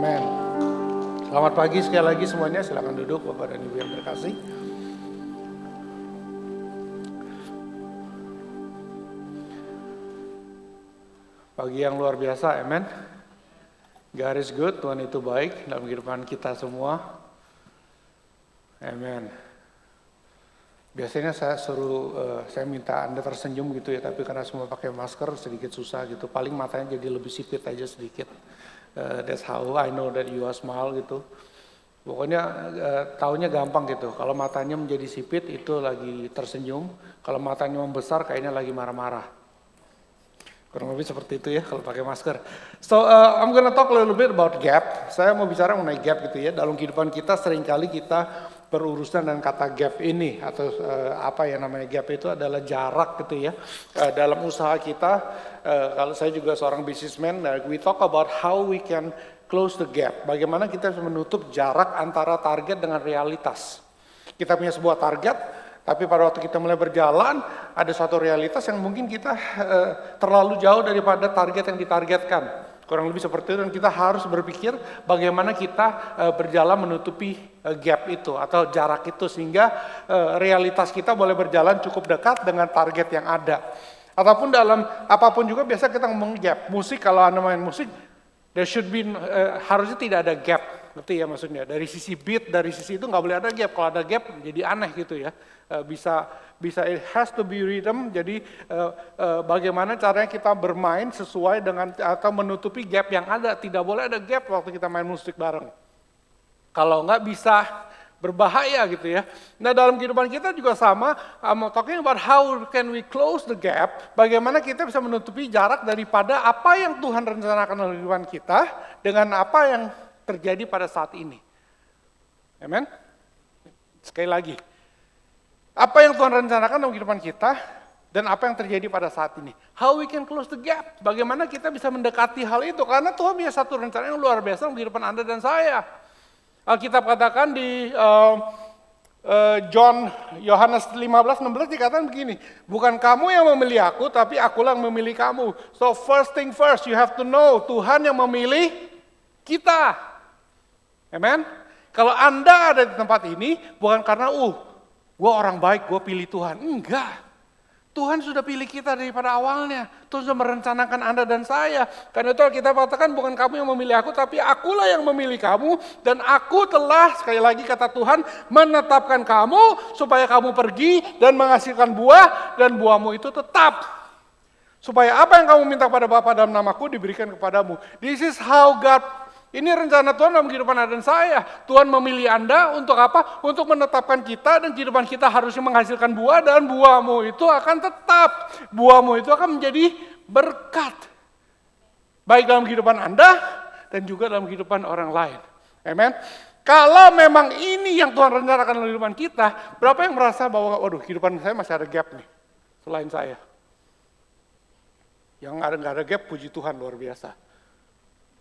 Amin. Selamat pagi sekali lagi semuanya, silakan duduk Bapak dan Ibu yang terkasih. Pagi yang luar biasa, amen. God is good, Tuhan itu baik dalam kehidupan kita semua. Amen. Biasanya saya minta Anda tersenyum gitu ya, tapi karena semua pakai masker sedikit susah gitu. Paling matanya jadi lebih sipit aja sedikit. That's how I know that you are smile gitu. Pokoknya taunya gampang gitu. Kalau matanya menjadi sipit itu lagi tersenyum. Kalau matanya membesar kayaknya lagi marah-marah. Kurang lebih seperti itu ya kalau pakai masker. So I'm gonna talk a little bit about gap. Saya mau bicara mengenai gap gitu ya. Dalam kehidupan kita seringkali kita berurusan dengan kata gap ini atau apa ya namanya gap itu adalah jarak gitu ya. Dalam usaha kita, kalau saya juga seorang businessman, we talk about how we can close the gap. Bagaimana kita bisa menutup jarak antara target dengan realitas. Kita punya sebuah target, tapi pada waktu kita mulai berjalan, ada suatu realitas yang mungkin kita terlalu jauh daripada target yang ditargetkan. Kurang lebih seperti itu, dan kita harus berpikir bagaimana kita berjalan menutupi gap itu atau jarak itu sehingga realitas kita boleh berjalan cukup dekat dengan target yang ada. Ataupun dalam apapun juga biasa kita ngomong gap. Musik, kalau Anda main musik, there should be harusnya tidak ada gap, ngerti ya maksudnya? Dari sisi beat, dari sisi itu nggak boleh ada gap. Kalau ada gap jadi aneh gitu ya. Bisa it has to be rhythm. Jadi bagaimana caranya kita bermain sesuai dengan atau menutupi gap yang ada. Tidak boleh ada gap waktu kita main musik bareng. Kalau nggak bisa berbahaya gitu ya. Nah dalam kehidupan kita juga sama. I'm talking about how can we close the gap. Bagaimana kita bisa menutupi jarak daripada apa yang Tuhan rencanakan dalam kehidupan kita dengan apa yang terjadi pada saat ini. Amen. Sekali lagi. Apa yang Tuhan rencanakan dalam kehidupan kita dan apa yang terjadi pada saat ini. How we can close the gap. Bagaimana kita bisa mendekati hal itu. Karena Tuhan punya satu rencana yang luar biasa dalam kehidupan Anda dan saya. Alkitab katakan di Yohanes 15:16 dikatakan begini. Bukan kamu yang memilih aku, tapi akulah yang memilih kamu. So first thing first, you have to know Tuhan yang memilih kita. Amen. Kalau Anda ada di tempat ini, bukan karena gue orang baik, gue pilih Tuhan. Enggak. Tuhan sudah pilih kita daripada awalnya. Tuhan sudah merencanakan Anda dan saya. Karena itu kita katakan bukan kamu yang memilih aku, tapi akulah yang memilih kamu. Dan aku telah, sekali lagi kata Tuhan, menetapkan kamu supaya kamu pergi dan menghasilkan buah. Dan buahmu itu tetap. Supaya apa yang kamu minta kepada Bapa dalam namaku diberikan kepadamu. This is how God. Ini rencana Tuhan dalam kehidupan Anda dan saya. Tuhan memilih Anda untuk apa? Untuk menetapkan kita dan kehidupan kita harusnya menghasilkan buah dan buahmu itu akan tetap. Buahmu itu akan menjadi berkat. Baik dalam kehidupan Anda dan juga dalam kehidupan orang lain. Amen. Kalau memang ini yang Tuhan rencanakan dalam kehidupan kita, berapa yang merasa bahwa waduh kehidupan saya masih ada gap nih selain saya. Yang nggak ada gap, puji Tuhan luar biasa.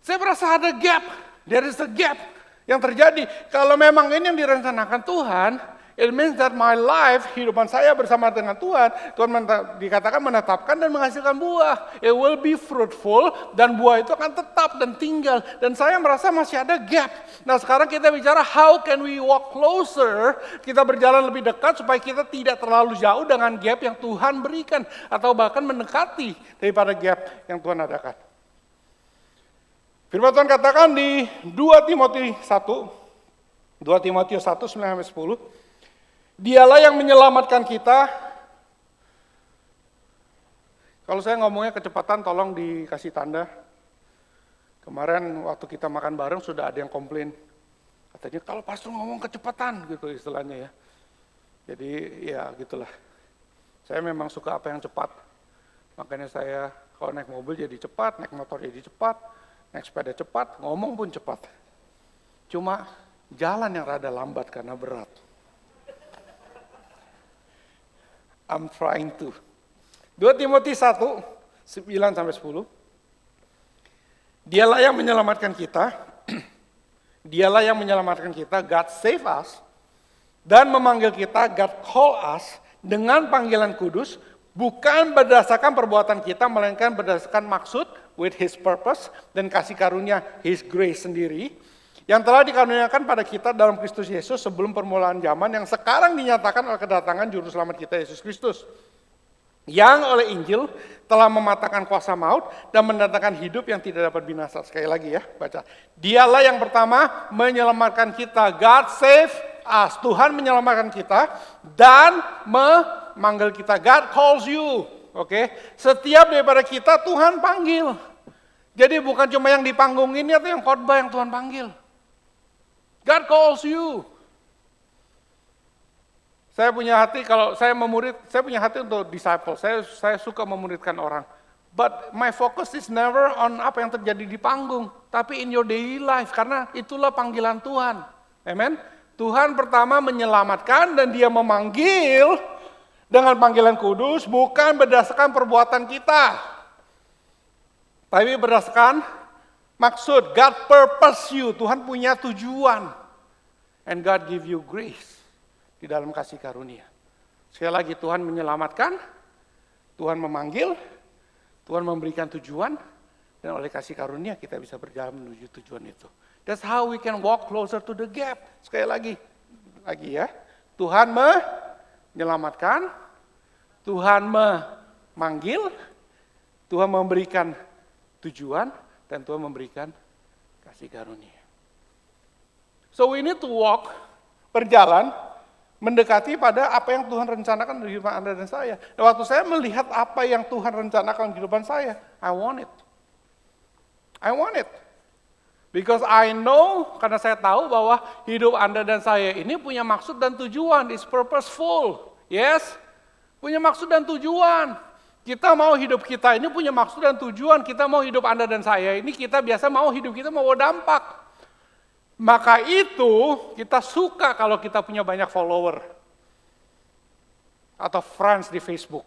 Saya merasa ada gap, there is a gap yang terjadi. Kalau memang ini yang direncanakan Tuhan, it means that my life, kehidupan saya bersama dengan Tuhan dikatakan menetapkan dan menghasilkan buah. It will be fruitful dan buah itu akan tetap dan tinggal. Dan saya merasa masih ada gap. Nah sekarang kita bicara how can we walk closer, kita berjalan lebih dekat supaya kita tidak terlalu jauh dengan gap yang Tuhan berikan. Atau bahkan mendekati daripada gap yang Tuhan adakan. Firman Tuhan katakan di 2 Timotius 1, 9-10, dialah yang menyelamatkan kita. Kalau saya ngomongnya kecepatan tolong dikasih tanda. Kemarin waktu kita makan bareng sudah ada yang komplain. Katanya kalau pastor ngomong kecepatan gitu istilahnya ya. Jadi ya gitulah. Saya memang suka apa yang cepat. Makanya saya kalau naik mobil jadi cepat, naik motor jadi cepat. Naik sepeda cepat, ngomong pun cepat. Cuma jalan yang rada lambat karena berat. I'm trying to. 2 Timotius 1, 9-10. Dialah yang menyelamatkan kita. Dialah yang menyelamatkan kita, God save us. Dan memanggil kita, God call us. Dengan panggilan kudus, bukan berdasarkan perbuatan kita, melainkan berdasarkan maksud with His purpose, dan kasih karunia His grace sendiri, yang telah dikaruniakan pada kita dalam Kristus Yesus sebelum permulaan zaman, yang sekarang dinyatakan oleh kedatangan Juru Selamat kita Yesus Kristus. Yang oleh Injil telah mematahkan kuasa maut dan mendatangkan hidup yang tidak dapat binasa. Sekali lagi ya, baca. Dialah yang pertama menyelamatkan kita. God save us. Tuhan menyelamatkan kita dan memanggil kita. God calls you. Oke, setiap daripada kita Tuhan panggil. Jadi bukan cuma yang di panggung ini atau yang khotbah yang Tuhan panggil. God calls you. Saya punya hati kalau saya punya hati untuk disciple. Saya suka memuridkan orang. But my focus is never on apa yang terjadi di panggung, tapi in your daily life, karena itulah panggilan Tuhan. Amen. Tuhan pertama menyelamatkan dan Dia memanggil dengan panggilan kudus, bukan berdasarkan perbuatan kita, tapi berdasarkan maksud. God purpose you. Tuhan punya tujuan, and God give you grace. Di dalam kasih karunia. Sekali lagi, Tuhan menyelamatkan, Tuhan memanggil, Tuhan memberikan tujuan, dan oleh kasih karunia kita bisa berjalan menuju tujuan itu. That's how we can walk closer to the gap. Sekali lagi ya, Tuhan menyelamatkan, Tuhan memanggil, Tuhan memberikan tujuan, dan Tuhan memberikan kasih karunia. So we need to walk, berjalan, mendekati pada apa yang Tuhan rencanakan di kehidupan Anda dan saya. Dan waktu saya melihat apa yang Tuhan rencanakan di kehidupan saya, I want it. I want it. Because I know, karena saya tahu bahwa hidup Anda dan saya ini punya maksud dan tujuan, is purposeful. Yes, punya maksud dan tujuan. Kita mau hidup kita ini punya maksud dan tujuan, kita mau hidup Anda dan saya ini, kita biasa mau hidup kita mau dampak. Maka itu kita suka kalau kita punya banyak follower. Atau friends di Facebook.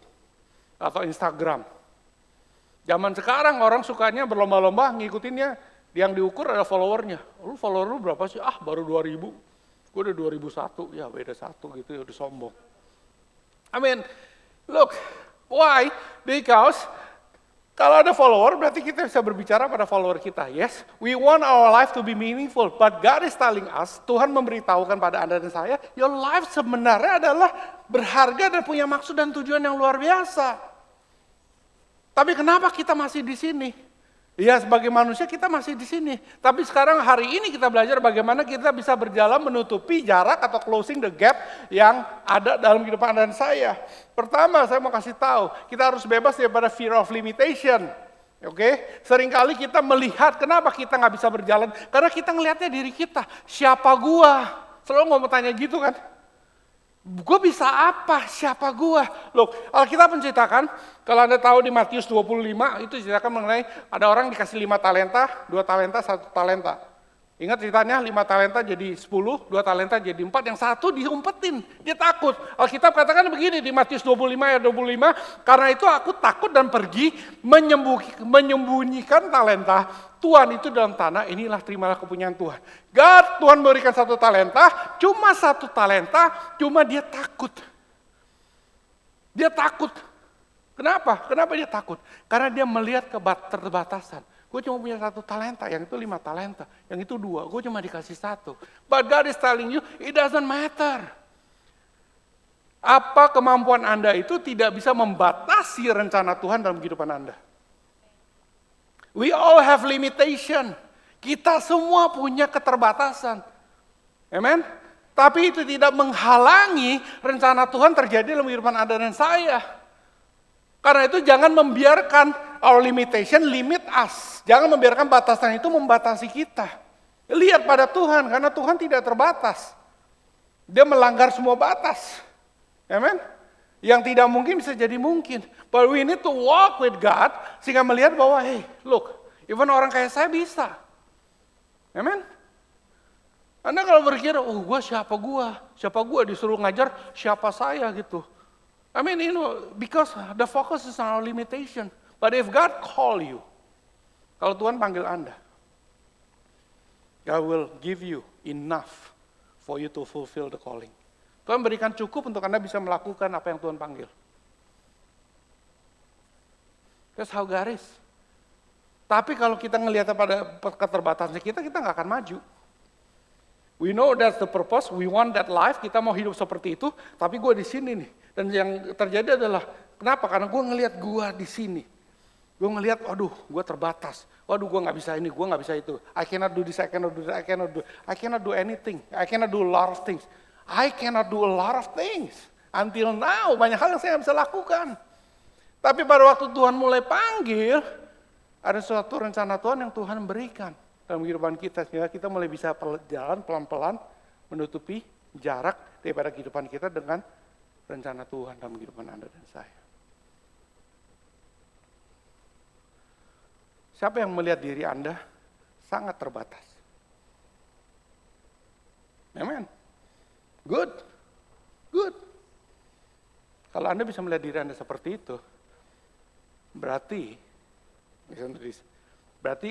Atau Instagram. Zaman sekarang orang sukanya berlomba-lomba ngikutinnya. Yang diukur adalah followernya. Lu follower lu berapa sih? Ah baru 2000. Gue udah 2001. Ya beda 1 gitu ya udah sombong. I mean, look. Why? Because kalau ada follower, berarti kita bisa berbicara pada follower kita. Yes, we want our life to be meaningful. But God is telling us, Tuhan memberitahukan pada Anda dan saya, your life sebenarnya adalah berharga dan punya maksud dan tujuan yang luar biasa. Tapi kenapa kita masih di sini? Ya sebagai manusia kita masih di sini. Tapi sekarang hari ini kita belajar bagaimana kita bisa berjalan menutupi jarak atau closing the gap yang ada dalam kehidupan Anda dan saya. Pertama saya mau kasih tahu, kita harus bebas daripada fear of limitation. Oke, seringkali kita melihat kenapa kita nggak bisa berjalan, karena kita ngelihatnya diri kita. Siapa gua? Selalu ngomong tanya gitu kan. Gue bisa apa? Siapa gue? Loh, Alkitab menceritakan, kalau Anda tahu di Matius 25, itu ceritakan mengenai ada orang dikasih 5 talenta, 2 talenta, 1 talenta. Ingat ceritanya, 5 talenta jadi 10, 2 talenta jadi 4, yang 1 diumpetin, dia takut. Alkitab katakan begini di Matius 25 ayat 25, karena itu aku takut dan pergi menyembunyikan talenta Tuhan itu dalam tanah, inilah terimalah kepunyaan Tuhan. Tuhan berikan 1 talenta, cuma 1 talenta, cuma dia takut. Dia takut. Kenapa? Kenapa dia takut? Karena dia melihat keterbatasan. Gue cuma punya 1 talenta, yang itu 5 talenta, yang itu 2, gue cuma dikasih 1. But God is telling you, it doesn't matter. Apa kemampuan Anda itu tidak bisa membatasi rencana Tuhan dalam kehidupan Anda. We all have limitation. Kita semua punya keterbatasan. Amen? Tapi itu tidak menghalangi rencana Tuhan terjadi dalam kehidupan Anda dan saya. Karena itu jangan membiarkan our limitation limit us. Jangan membiarkan batasan itu membatasi kita. Lihat pada Tuhan, karena Tuhan tidak terbatas. Dia melanggar semua batas. Amen? Yang tidak mungkin bisa jadi mungkin. But we need to walk with God, sehingga melihat bahwa, hey, look, even orang kayak saya bisa. Amen? Anda kalau berpikir, oh gue siapa gue disuruh ngajar siapa saya gitu. I mean, because the focus is on our limitation. But if God call you, kalau Tuhan panggil Anda, God will give you enough for you to fulfill the calling. Tuhan berikan cukup untuk Anda bisa melakukan apa yang Tuhan panggil. That's how God is. Tapi kalau kita ngelihat pada keterbatasan kita nggak akan maju. We know that's the purpose, we want that life, kita mau hidup seperti itu, tapi gue di sini nih. Dan yang terjadi adalah, kenapa? Karena gue ngelihat gue di sini. Gue ngelihat, waduh, gue terbatas. Waduh, gue nggak bisa ini, gue nggak bisa itu. I cannot do this, I cannot do that, I cannot do anything. I cannot do a lot of things. I cannot do a lot of things. Until now, banyak hal yang saya nggak bisa lakukan. Tapi pada waktu Tuhan mulai panggil, ada suatu rencana Tuhan yang Tuhan berikan dalam kehidupan kita, sehingga kita mulai bisa jalan pelan-pelan menutupi jarak daripada kehidupan kita dengan rencana Tuhan dalam kehidupan Anda dan saya. Siapa yang melihat diri Anda sangat terbatas? Amen. Good. Kalau Anda bisa melihat diri Anda seperti itu, berarti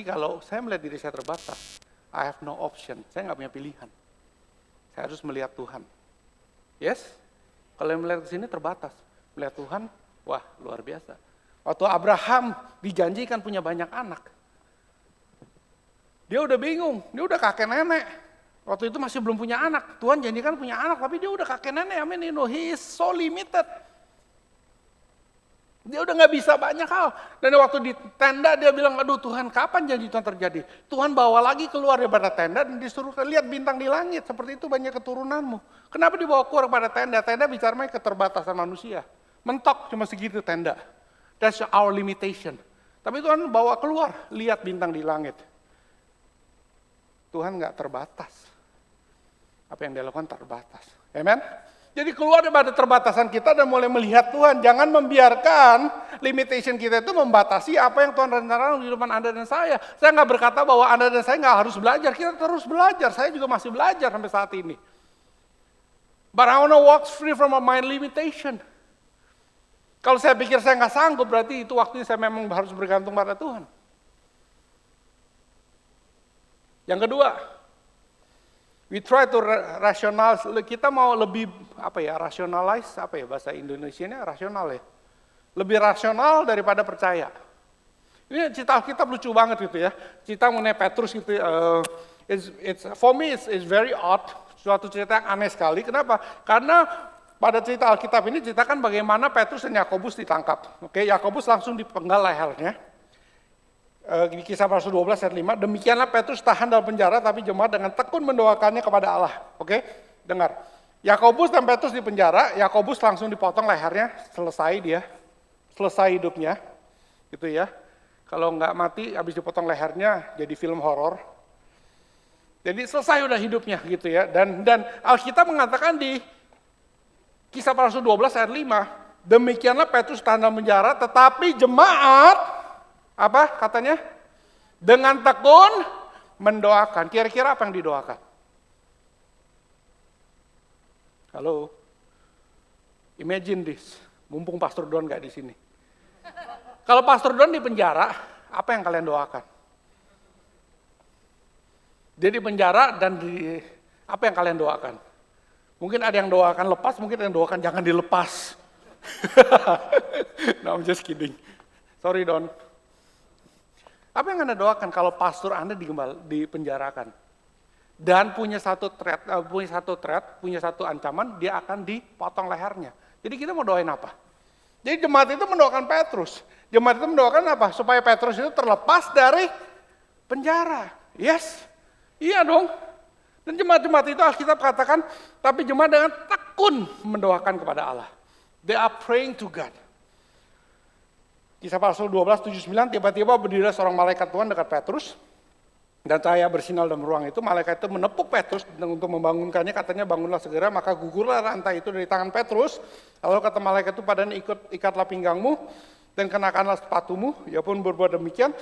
kalau saya melihat diri saya terbatas, I have no option, saya nggak punya pilihan. Saya harus melihat Tuhan. Yes? Kalau yang melihat ke sini terbatas, melihat Tuhan, wah luar biasa. Waktu Abraham dijanjikan punya banyak anak, dia udah bingung, dia udah kakek nenek. Waktu itu masih belum punya anak, Tuhan janjikan punya anak, tapi dia udah kakek nenek. I mean, he is so limited. Dia udah gak bisa banyak hal. Dan waktu di tenda dia bilang, aduh Tuhan kapan janji Tuhan terjadi? Tuhan bawa lagi keluar daripada tenda dan disuruh lihat bintang di langit. Seperti itu banyak keturunanmu. Kenapa dibawa keluar pada tenda? Tenda bicara keterbatasan manusia. Mentok cuma segitu tenda. That's our limitation. Tapi Tuhan bawa keluar, lihat bintang di langit. Tuhan gak terbatas. Apa yang dia lakukan terbatas. Amen? Jadi keluar daripada terbatasan kita dan mulai melihat Tuhan. Jangan membiarkan limitation kita itu membatasi apa yang Tuhan rencanakan di kehidupan Anda dan saya. Saya nggak berkata bahwa Anda dan saya nggak harus belajar. Kita terus belajar. Saya juga masih belajar sampai saat ini. But I want to walk free from my limitation. Kalau saya pikir saya nggak sanggup, berarti itu waktunya saya memang harus bergantung pada Tuhan. Yang kedua, we try to kita mau lebih rationalize, bahasa Indonesianya rasional ya. Lebih rasional daripada percaya. Ini cerita Alkitab lucu banget gitu ya. Cerita mengenai Petrus gitu. For me it's very odd, suatu cerita yang aneh sekali. Kenapa? Karena pada cerita Alkitab ini ceritakan bagaimana Petrus dan Yakobus ditangkap. Oke, Yakobus langsung dipenggal lehernya. Di Kisah Rasul 12 ayat 5, demikianlah Petrus tahan dalam penjara tapi jemaat dengan tekun mendoakannya kepada Allah. Oke, dengar. Yakobus dan Petrus di penjara, Yakobus langsung dipotong lehernya, selesai hidupnya. Gitu ya. Kalau nggak mati habis dipotong lehernya jadi film horor. Jadi selesai udah hidupnya gitu ya. Dan Alkitab mengatakan di Kisah Rasul 12 ayat 5, demikianlah Petrus tahan dalam penjara tetapi jemaat apa katanya? Dengan tekun mendoakan. Kira-kira apa yang didoakan? Halo? Imagine this. Mumpung Pastor Don gak di sini. Kalau Pastor Don di penjara, apa yang kalian doakan? Dia di penjara dan apa yang kalian doakan? Mungkin ada yang doakan lepas, mungkin ada yang doakan jangan dilepas. No, I'm just kidding. Sorry Don. Apa yang Anda doakan kalau pastor Anda dipenjarakan? Dan punya satu ancaman, dia akan dipotong lehernya. Jadi kita mau doain apa? Jadi jemaat itu mendoakan Petrus. Jemaat itu mendoakan apa? Supaya Petrus itu terlepas dari penjara. Yes, iya dong. Dan jemaat-jemaat itu Alkitab katakan, tapi jemaat dengan tekun mendoakan kepada Allah. They are praying to God. Kisah Rasul 12:79, tiba-tiba berdiri seorang malaikat Tuhan dekat Petrus, dan cahaya bersinar dalam ruang itu. Malaikat itu menepuk Petrus untuk membangunkannya, katanya bangunlah segera, maka gugurlah rantai itu dari tangan Petrus. Lalu kata malaikat itu padanya ikatlah pinggangmu dan kenakanlah sepatumu. Ia pun berbuat demikian.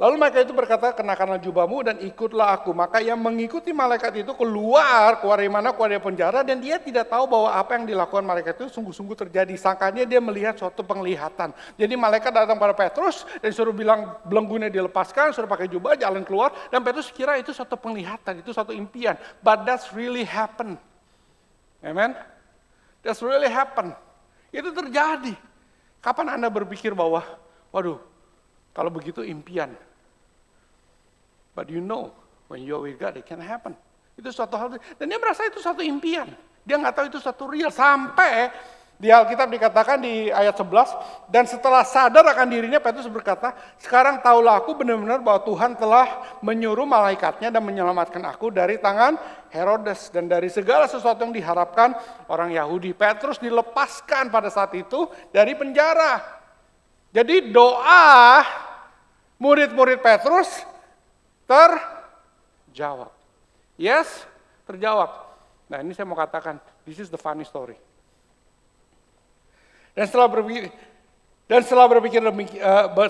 Lalu malaikat itu berkata, kenakanlah jubahmu dan ikutlah aku. Maka yang mengikuti malaikat itu keluar dari mana? Keluar dari penjara, dan dia tidak tahu bahwa apa yang dilakukan malaikat itu sungguh-sungguh terjadi. Sangkanya dia melihat suatu penglihatan. Jadi malaikat datang pada Petrus dan suruh bilang belenggunya dilepaskan, suruh pakai jubah, jalan keluar. Dan Petrus kira itu suatu penglihatan, itu suatu impian. But that's really happen. Amen? That's really happen. Itu terjadi. Kapan Anda berpikir bahwa, waduh, kalau begitu impian. But you know, when you're with God, it can happen. Itu suatu hal, dan dia merasa itu suatu impian. Dia nggak tahu itu suatu real, sampai di Alkitab dikatakan di ayat 11, dan setelah sadar akan dirinya, Petrus berkata, sekarang tahulah aku benar-benar bahwa Tuhan telah menyuruh malaikatnya dan menyelamatkan aku dari tangan Herodes dan dari segala sesuatu yang diharapkan orang Yahudi. Petrus dilepaskan pada saat itu dari penjara. Jadi doa murid-murid Petrus terjawab. Yes, terjawab. Nah, ini saya mau katakan, this is the funny story. Dan setelah berpikir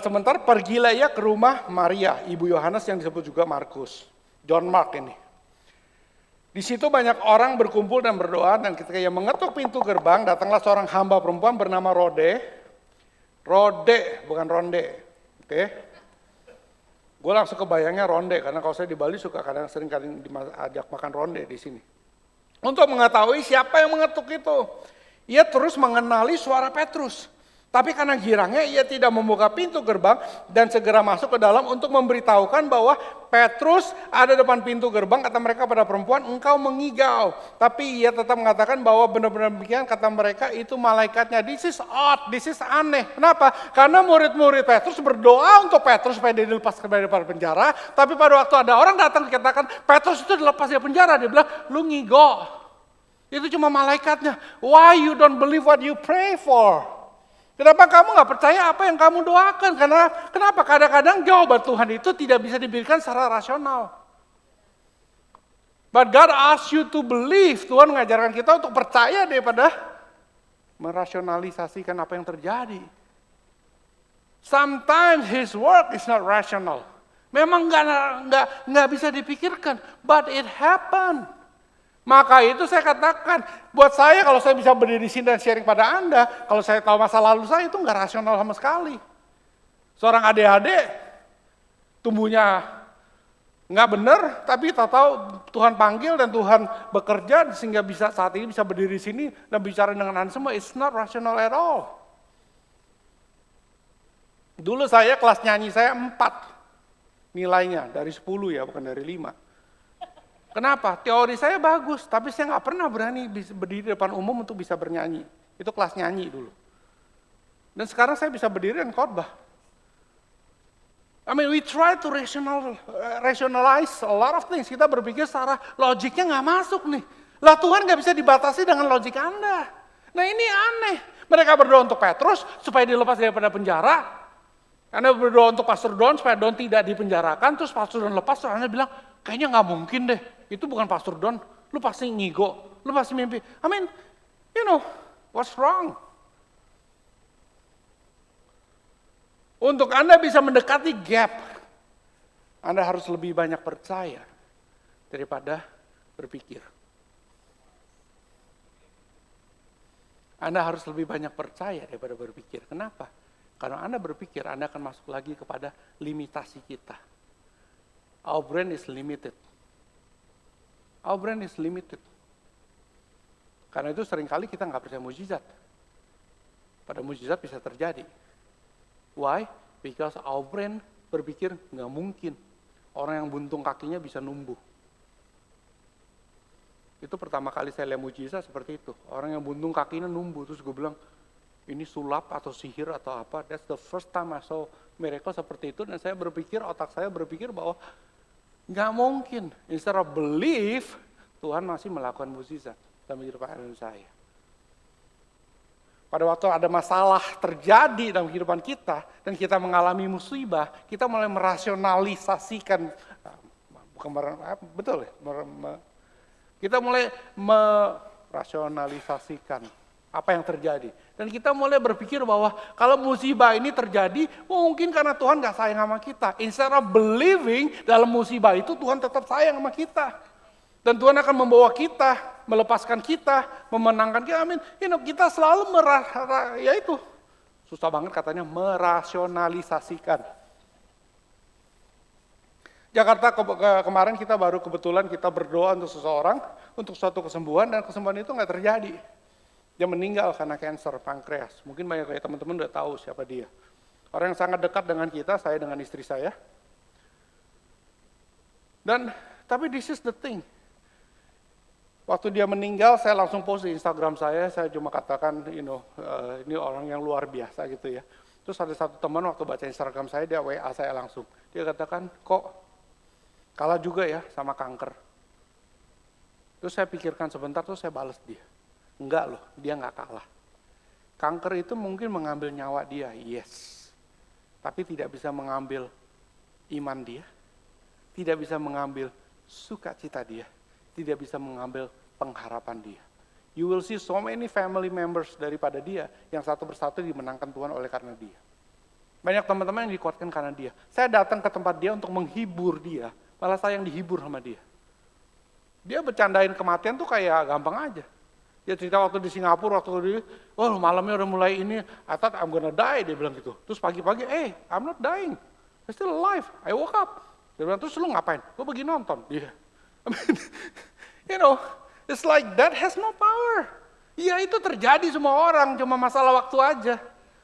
sebentar, pergilah ia ke rumah Maria, ibu Yohanes yang disebut juga Markus. John Mark ini. Di situ banyak orang berkumpul dan berdoa, dan ketika ia mengetuk pintu gerbang, datanglah seorang hamba perempuan bernama Rode, bukan Ronde. Oke. Gue langsung kebayangnya ronde, karena kalau saya di Bali suka sering diajak makan ronde di sini. Untuk mengetahui siapa yang mengetuk itu. Ia terus mengenali suara Petrus. Tapi karena girangnya ia tidak membuka pintu gerbang dan segera masuk ke dalam untuk memberitahukan bahwa Petrus ada depan pintu gerbang. Kata mereka pada perempuan, engkau mengigau. Tapi ia tetap mengatakan bahwa benar-benar demikian, kata mereka itu malaikatnya. This is odd, this is aneh. Kenapa? Karena murid-murid Petrus berdoa untuk Petrus supaya dia dilepaskan dari penjara. Tapi pada waktu ada orang datang dikatakan Petrus itu dilepas dari penjara, dia bilang, lu ngigo. Itu cuma malaikatnya. Why you don't believe what you pray for? Kenapa kamu gak percaya apa yang kamu doakan? Kenapa kadang-kadang jawaban Tuhan itu tidak bisa diberikan secara rasional. But God asks you to believe. Tuhan mengajarkan kita untuk percaya daripada merasionalisasikan apa yang terjadi. Sometimes His work is not rational. Memang nggak bisa dipikirkan, but it happened. Maka itu saya katakan, buat saya kalau saya bisa berdiri di sini dan sharing pada Anda, kalau saya tahu masa lalu saya itu nggak rasional sama sekali. Seorang adik-adik tumbuhnya nggak benar, tapi tahu Tuhan panggil dan Tuhan bekerja sehingga bisa saat ini bisa berdiri di sini dan bicara dengan Anda semua. It's not rational at all. Dulu saya kelas nyanyi saya 4 nilainya dari 10 ya, bukan dari 5. Kenapa? Teori saya bagus, tapi saya nggak pernah berani berdiri di depan umum untuk bisa bernyanyi. Itu kelas nyanyi dulu. Dan sekarang saya bisa berdiri dan khotbah. I mean, we try to rationalize a lot of things. Kita berpikir secara logiknya nggak masuk nih. Lah Tuhan nggak bisa dibatasi dengan logik Anda. Nah ini aneh. Mereka berdoa untuk Petrus supaya dilepas daripada penjara. Anda berdoa untuk Pastor Don supaya Don tidak dipenjarakan. Terus Pastor Don lepas, terus Anda bilang, kayaknya nggak mungkin deh. Itu bukan Pastor Don. Lu pasti ngigo. Lu pasti mimpi. I mean, you know, what's wrong? Untuk Anda bisa mendekati gap, Anda harus lebih banyak percaya daripada berpikir. Anda harus lebih banyak percaya daripada berpikir. Kenapa? Karena Anda berpikir, Anda akan masuk lagi kepada limitasi kita. Our brain is limited. Our brain is limited. Karena itu seringkali kita nggak percaya mukjizat. Pada mukjizat bisa terjadi. Why? Because our brain berpikir nggak mungkin orang yang buntung kakinya bisa numbuh. Itu pertama kali saya lihat mukjizat seperti itu. Orang yang buntung kakinya numbuh. Terus gue bilang, ini sulap atau sihir atau apa. That's the first time I saw miracle seperti itu. Dan saya berpikir, otak saya berpikir bahwa nggak mungkin. Instead of belief, Tuhan masih melakukan mukjizat dalam kehidupan saya. Pada waktu ada masalah terjadi dalam kehidupan kita, dan kita mengalami musibah, kita mulai merasionalisasikan, betul ya? Kita mulai merasionalisasikan apa yang terjadi. Dan kita mulai berpikir bahwa kalau musibah ini terjadi, mungkin karena Tuhan gak sayang sama kita. Instead of believing dalam musibah itu, Tuhan tetap sayang sama kita. Dan Tuhan akan membawa kita, melepaskan kita, memenangkan kita. Amin. Kita selalu susah banget katanya, merasionalisasikan. Jakarta kemarin kita baru kebetulan kita berdoa untuk seseorang, untuk suatu kesembuhan, dan kesembuhan itu nggak terjadi. Dia meninggal karena kanker pankreas. Mungkin banyak kayak teman-teman udah tahu siapa dia. Orang yang sangat dekat dengan kita, saya dengan istri saya. Tapi this is the thing. Waktu dia meninggal, saya langsung post di Instagram saya cuma katakan, ini orang yang luar biasa gitu ya. Terus ada satu teman waktu baca Instagram saya, dia WA saya langsung. Dia katakan, kok kalah juga ya sama kanker. Terus saya pikirkan sebentar, terus saya balas dia. Enggak loh, dia enggak kalah. Kanker itu mungkin mengambil nyawa dia, yes. Tapi tidak bisa mengambil iman dia, tidak bisa mengambil sukacita dia, tidak bisa mengambil pengharapan dia. You will see so many family members daripada dia yang satu persatu dimenangkan Tuhan oleh karena dia. Banyak teman-teman yang dikuatkan karena dia. Saya datang ke tempat dia untuk menghibur dia, malah saya yang dihibur sama dia. Dia bercandain kematian tuh kayak gampang aja. Dia cerita waktu di Singapura, waktu malamnya udah mulai ini, I thought I'm gonna die, dia bilang gitu. Terus pagi-pagi, I'm not dying, I'm still alive, I woke up. Dia bilang, terus lu ngapain? Gue pergi nonton. Dia, it's like that has no power. Iya itu terjadi semua orang, cuma masalah waktu aja.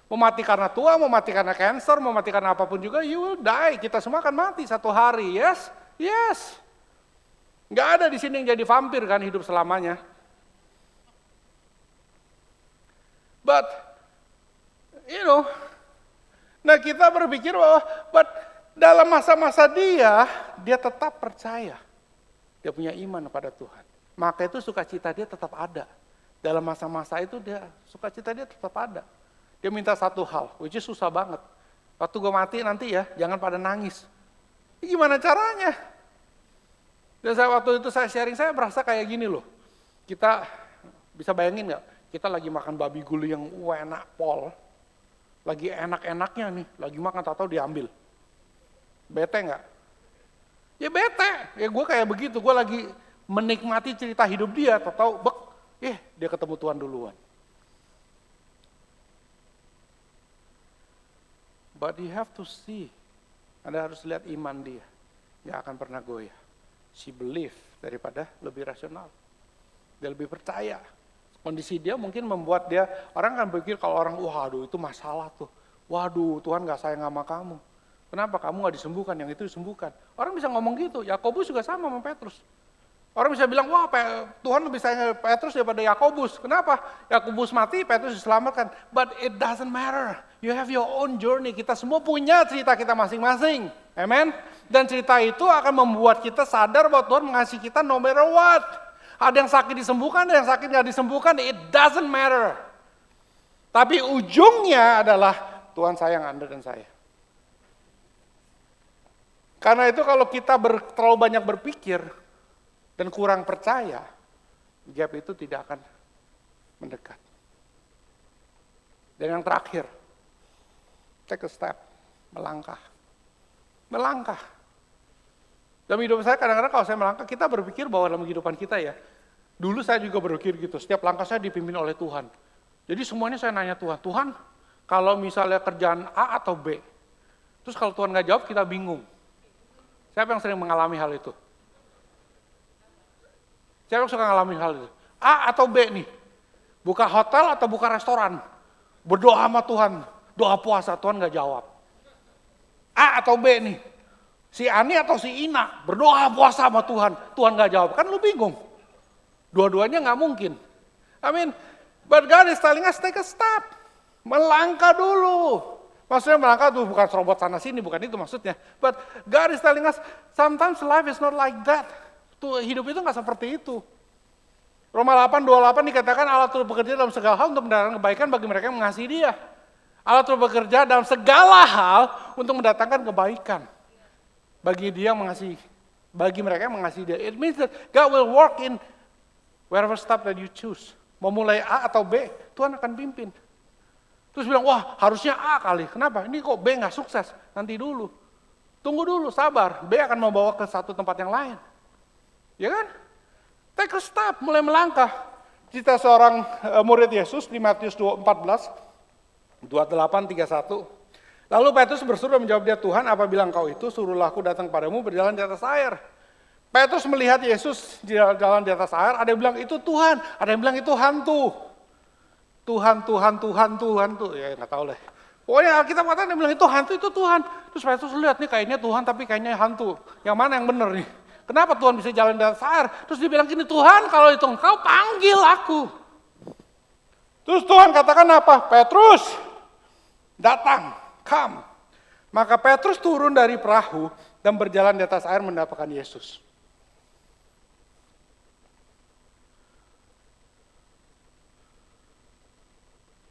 Mau mati karena tua, mau mati karena cancer, mau mati karena apapun juga, you will die. Kita semua akan mati satu hari, yes? Yes. Nggak ada di sini yang jadi vampir kan hidup selamanya. But, nah kita berpikir bahwa dalam masa-masa dia tetap percaya. Dia punya iman pada Tuhan. Maka itu sukacita dia tetap ada. Dalam masa-masa itu sukacita dia tetap ada. Dia minta satu hal, which is susah banget. Waktu gue mati nanti ya, jangan pada nangis. Gimana caranya? Dan waktu itu saya sharing, saya berasa kayak gini loh. Kita bisa bayangin nggak? Kita lagi makan babi gulu yang enak pol. Lagi enak-enaknya nih, lagi makan tahu-tahu diambil. Bete nggak? Ya bete. Ya gue kayak begitu, gue lagi menikmati cerita hidup dia, tahu dia ketemu Tuhan duluan. But you have to see, Anda harus lihat iman dia, nggak akan pernah goyah. She believe daripada lebih rasional, dia lebih percaya. Kondisi dia mungkin membuat dia, orang kan berpikir kalau orang, waduh itu masalah tuh, waduh Tuhan nggak sayang sama kamu. Kenapa kamu nggak disembuhkan, yang itu disembuhkan. Orang bisa ngomong gitu, Yakobus juga sama Petrus. Orang bisa bilang, wah Tuhan lebih sayang Petrus daripada Yakobus. Kenapa? Yakobus mati, Petrus diselamatkan. But it doesn't matter. You have your own journey. Kita semua punya cerita kita masing-masing. Amen? Dan cerita itu akan membuat kita sadar bahwa Tuhan mengasihi kita no matter what. Ada yang sakit disembuhkan, ada yang sakit nggak disembuhkan. It doesn't matter. Tapi ujungnya adalah Tuhan sayang Anda dan saya. Karena itu kalau kita terlalu banyak berpikir, dan kurang percaya, gap itu tidak akan mendekat. Dan yang terakhir, take a step, melangkah. Melangkah. Dalam hidup saya kadang-kadang kalau saya melangkah, kita berpikir bahwa dalam kehidupan kita ya, dulu saya juga berpikir gitu, setiap langkah saya dipimpin oleh Tuhan. Jadi semuanya saya nanya Tuhan, kalau misalnya kerjaan A atau B, terus kalau Tuhan nggak jawab kita bingung. Siapa yang sering mengalami hal itu? Siapa yang suka ngalamin hal itu? A atau B nih? Buka hotel atau buka restoran? Berdoa sama Tuhan, doa puasa, Tuhan gak jawab. A atau B nih? Si Ani atau si Ina? Berdoa puasa sama Tuhan, Tuhan gak jawab. Kan lu bingung. Dua-duanya gak mungkin. But God is telling us take a step. Melangkah dulu. Maksudnya melangkah tuh bukan serobot sana sini, bukan itu maksudnya. But God is telling us sometimes life is not like that. Tuh, hidup itu nggak seperti itu. Roma 8:28 dikatakan Allah turut bekerja dalam segala hal untuk mendatangkan kebaikan bagi mereka yang mengasihi Dia. Allah turut bekerja dalam segala hal untuk mendatangkan kebaikan bagi Dia yang mengasihi, bagi mereka yang mengasihi Dia. It means that God will work in wherever step that you choose. Mau mulai A atau B, Tuhan akan pimpin. Terus bilang, wah harusnya A kali. Kenapa? Ini kok B nggak sukses? Nanti dulu. Tunggu dulu, sabar. B akan membawa ke satu tempat yang lain. Ya kan? Take a step, mulai melangkah. Cerita seorang murid Yesus di Matius 14, 28-31. Lalu Petrus berseru menjawab dia, Tuhan apabila engkau itu, suruhlah aku datang padamu berjalan di atas air. Petrus melihat Yesus jalan di atas air, ada yang bilang itu Tuhan, ada yang bilang itu hantu. Tuhan, ya nggak tahu lah. Pokoknya Alkitab katakan dia bilang itu hantu, itu Tuhan. Terus Petrus lihat nih kayaknya Tuhan tapi kayaknya hantu. Yang mana yang benar nih? Kenapa Tuhan bisa jalan di atas air? Terus dia bilang gini, Tuhan kalau itu engkau panggil aku. Terus Tuhan katakan apa? Petrus, datang, come. Maka Petrus turun dari perahu dan berjalan di atas air mendapatkan Yesus.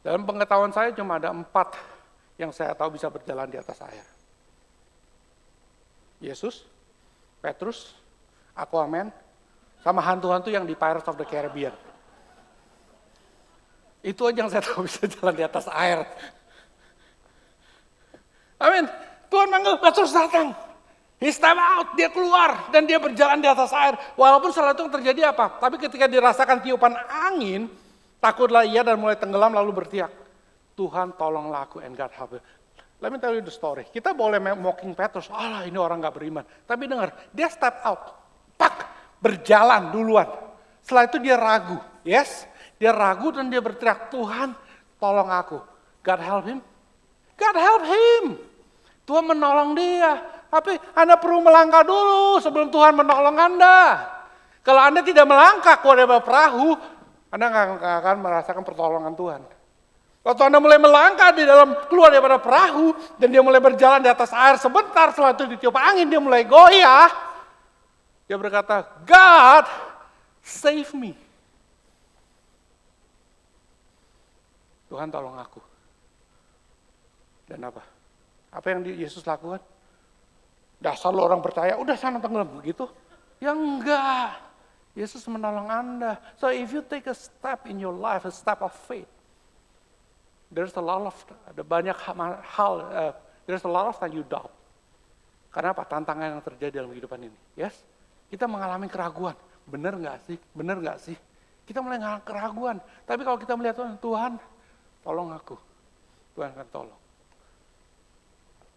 Dalam pengetahuan saya cuma ada 4 yang saya tahu bisa berjalan di atas air. Yesus, Petrus, Aquaman, sama hantu-hantu yang di Pirates of the Caribbean. Itu aja yang saya tahu bisa jalan di atas air. Amin. Tuhan manggil, Petrus datang. He step out, dia keluar dan dia berjalan di atas air. Walaupun setelah itu terjadi apa? Tapi ketika dirasakan tiupan angin, takutlah ia dan mulai tenggelam lalu berteriak, Tuhan tolonglah aku, and God help me. Let me tell you the story. Kita boleh mocking Petrus, alah ini orang gak beriman. Tapi dengar, dia step out, berjalan duluan. Setelah itu dia ragu, yes. Dia ragu dan dia berteriak, Tuhan tolong aku. God help him? God help him. Tuhan menolong dia. Tapi Anda perlu melangkah dulu sebelum Tuhan menolong Anda. Kalau Anda tidak melangkah keluar dari perahu, Anda nggak akan merasakan pertolongan Tuhan. Waktu Anda mulai melangkah di dalam keluar daripada perahu dan dia mulai berjalan di atas air sebentar, setelah itu ditiup angin dia mulai goyah. Dia berkata, God save me. Tuhan tolong aku. Dan apa? Apa yang Yesus lakukan? Dasar lo orang percaya, udah sana tenggelam begitu? Ya enggak. Yesus menolong Anda. So if you take a step in your life, a step of faith, there's a lot of, ada banyak hal, there's a lot of time you doubt. Karena apa? Tantangan yang terjadi dalam kehidupan ini. Yes? Kita mengalami keraguan. Benar nggak sih? Benar nggak sih? Kita mulai mengalami keraguan. Tapi kalau kita melihat Tuhan, tolong aku. Tuhan akan tolong.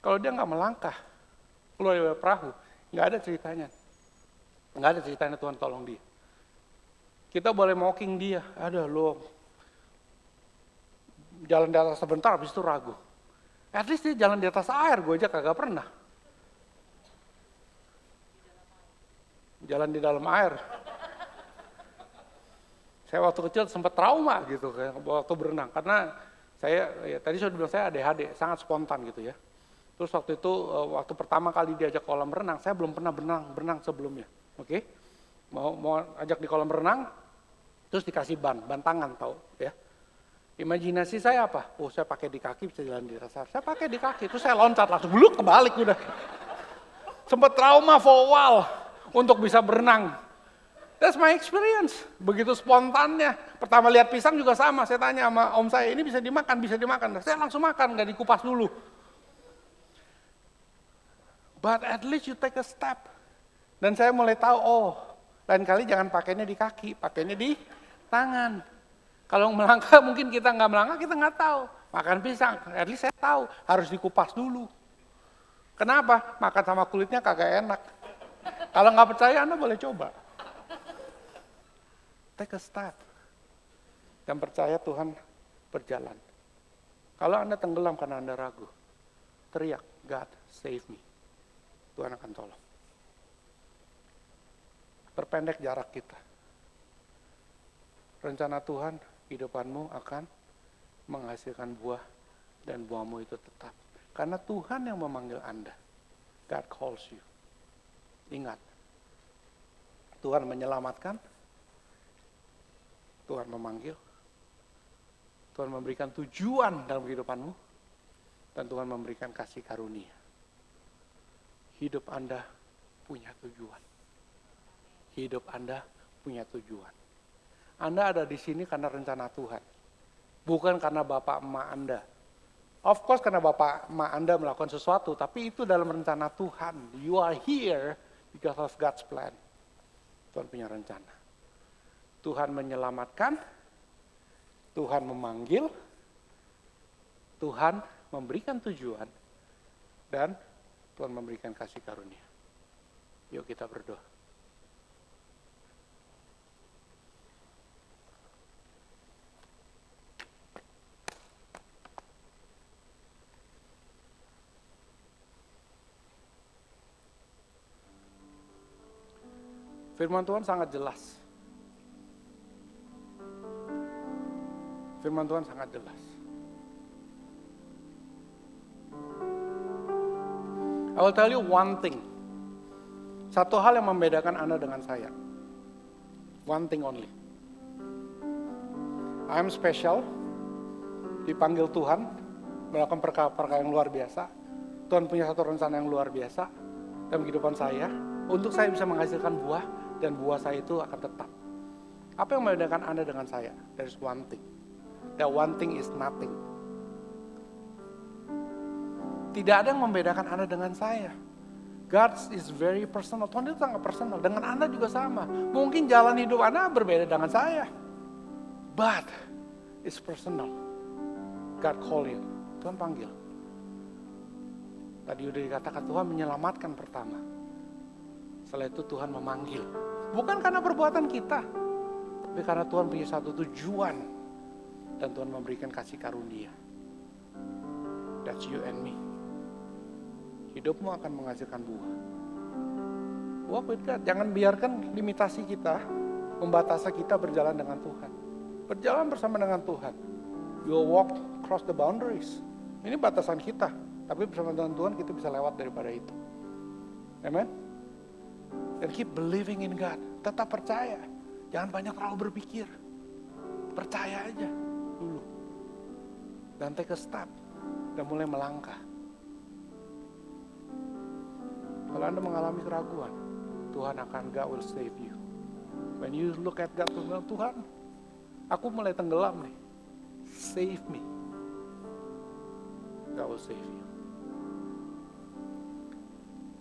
Kalau dia nggak melangkah, keluar dari perahu, nggak ada ceritanya. Nggak ada ceritanya Tuhan tolong dia. Kita boleh mocking dia. Ada lo jalan di atas sebentar, habis itu ragu. At least dia jalan di atas air, gue aja kagak pernah. Jalan di dalam air. Saya waktu kecil sempat trauma gitu, waktu berenang. Karena saya, ya, tadi sudah bilang saya ADHD, sangat spontan gitu ya. Terus waktu itu, waktu pertama kali diajak kolam renang, saya belum pernah berenang sebelumnya. Oke? Mau ajak di kolam renang, terus dikasih ban tangan tau ya. Imajinasi saya apa? Oh saya pakai di kaki bisa jalan di atas air. Saya pakai di kaki, terus saya loncat langsung, beluk kebalik udah. Sempat trauma for a while untuk bisa berenang. That's my experience. Begitu spontannya. Pertama lihat pisang juga sama, saya tanya sama om saya, ini bisa dimakan, bisa dimakan. Saya langsung makan, gak dikupas dulu. But at least you take a step. Dan saya mulai tahu, oh lain kali jangan pakainya di kaki, pakainya di tangan. Kalau melangkah mungkin kita nggak melangkah, kita nggak tahu. Makan pisang, at least saya tahu harus dikupas dulu. Kenapa? Makan sama kulitnya kagak enak. Kalau nggak percaya Anda boleh coba. Take a step. Dan percaya Tuhan berjalan. Kalau Anda tenggelam karena Anda ragu, teriak, God save me. Tuhan akan tolong. Perpendek jarak kita. Rencana Tuhan, kehidupanmu akan menghasilkan buah dan buahmu itu tetap. Karena Tuhan yang memanggil Anda. God calls you. Ingat, Tuhan menyelamatkan, Tuhan memanggil, Tuhan memberikan tujuan dalam kehidupanmu, dan Tuhan memberikan kasih karunia. Hidup Anda punya tujuan. Hidup Anda punya tujuan. Anda ada di sini karena rencana Tuhan. Bukan karena bapak emak Anda. Of course karena bapak emak Anda melakukan sesuatu, tapi itu dalam rencana Tuhan. You are here because of God's plan. Tuhan punya rencana. Tuhan menyelamatkan, Tuhan memanggil, Tuhan memberikan tujuan, dan Tuhan memberikan kasih karunia. Yuk kita berdoa. Firman Tuhan sangat jelas. Firman Tuhan sangat jelas. I will tell you one thing. Satu hal yang membedakan Anda dengan saya. One thing only. I am special. Dipanggil Tuhan. Melakukan perkara-perkara yang luar biasa. Tuhan punya satu rencana yang luar biasa dalam kehidupan saya. Untuk saya bisa menghasilkan buah. Dan buah saya itu akan tetap. Apa yang membedakan Anda dengan saya? There is one thing. That one thing is nothing. Tidak ada yang membedakan Anda dengan saya. God is very personal. Tuhan itu sangat personal. Dengan Anda juga sama. Mungkin jalan hidup Anda berbeda dengan saya. But it's personal. God call you. Tuhan panggil. Tadi udah dikatakan Tuhan menyelamatkan pertama. Setelah itu Tuhan memanggil. Bukan karena perbuatan kita. Tapi karena Tuhan punya satu tujuan. Dan Tuhan memberikan kasih karunia. That's you and me. Hidupmu akan menghasilkan buah. Walk with God. Jangan biarkan limitasi kita membatasi kita berjalan dengan Tuhan. Berjalan bersama dengan Tuhan. You will walk across the boundaries. Ini batasan kita. Tapi bersama dengan Tuhan kita bisa lewat daripada itu. Amen. And keep believing in God. Tetap percaya. Jangan banyak terlalu berpikir. Percaya aja dulu. Dan take a step. Dan mulai melangkah. Kalau Anda mengalami keraguan, Tuhan akan, God will save you. When you look at God, Tuhan, aku mulai tenggelam nih. Save me. God will save you.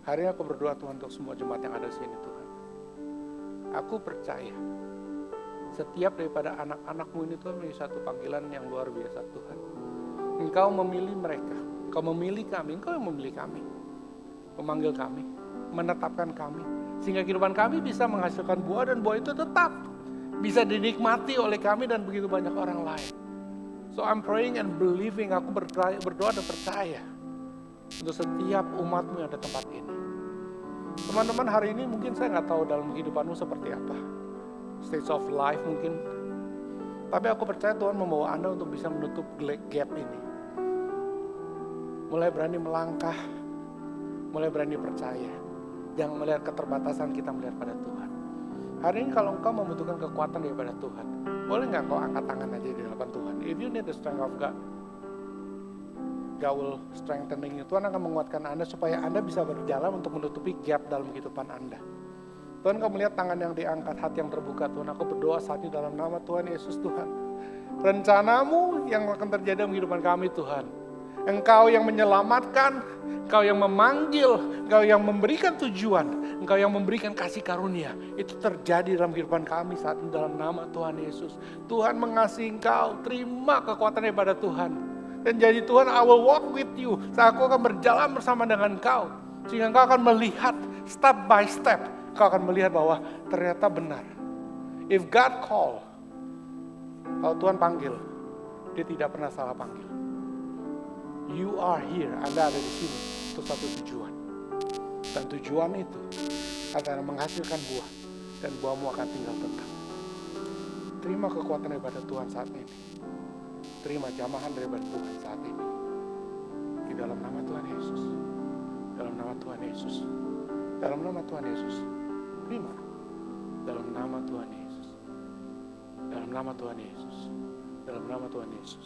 Hari ini aku berdoa Tuhan untuk semua jemaat yang ada di sini Tuhan. Aku percaya setiap daripada anak-anakmu ini Tuhan memiliki satu panggilan yang luar biasa Tuhan. Engkau memilih mereka, Engkau memilih kami, Engkau yang memilih kami. Memanggil kami, menetapkan kami. Sehingga kehidupan kami bisa menghasilkan buah dan buah itu tetap bisa dinikmati oleh kami dan begitu banyak orang lain. So I'm praying and believing, aku berdoa dan percaya untuk setiap umatmu yang ada tempat ini. Teman-teman hari ini mungkin saya nggak tahu dalam kehidupanmu seperti apa. Stage of life mungkin. Tapi aku percaya Tuhan membawa Anda untuk bisa menutup gap ini. Mulai berani melangkah. Mulai berani percaya. Jangan melihat keterbatasan kita melihat pada Tuhan. Hari ini kalau engkau membutuhkan kekuatan daripada Tuhan. Boleh nggak kau angkat tangan aja di hadapan Tuhan. If you need the strength of God. God will strengthening you. Tuhan akan menguatkan Anda supaya Anda bisa berjalan untuk menutupi gap dalam kehidupan Anda. Tuhan, kau melihat tangan yang diangkat, hati yang terbuka. Tuhan, aku berdoa saat ini dalam nama Tuhan Yesus Tuhan. Rencanamu yang akan terjadi dalam kehidupan kami Tuhan. Engkau yang menyelamatkan, Engkau yang memanggil, Engkau yang memberikan tujuan, Engkau yang memberikan kasih karunia. Itu terjadi dalam kehidupan kami saat ini dalam nama Tuhan Yesus. Tuhan mengasihi Engkau, terima kekuatan daripada Tuhan. Dan jadi Tuhan, I will walk with you. Aku akan berjalan bersama dengan Engkau. Sehingga Engkau akan melihat step by step. Engkau akan melihat bahwa ternyata benar. If God call, kalau Tuhan panggil, dia tidak pernah salah panggil. You are here, Anda ada di sini untuk satu tujuan. Dan tujuan itu akan menghasilkan buah. Dan buahmu akan tinggal tetap. Terima kekuatan daripada Tuhan saat ini. Terima jamahan daripada Tuhan saat ini. Di dalam nama Tuhan Yesus. Dalam nama Tuhan Yesus. Dalam nama Tuhan Yesus. Terima. Dalam nama Tuhan Yesus. Dalam nama Tuhan Yesus. Dalam nama Tuhan Yesus.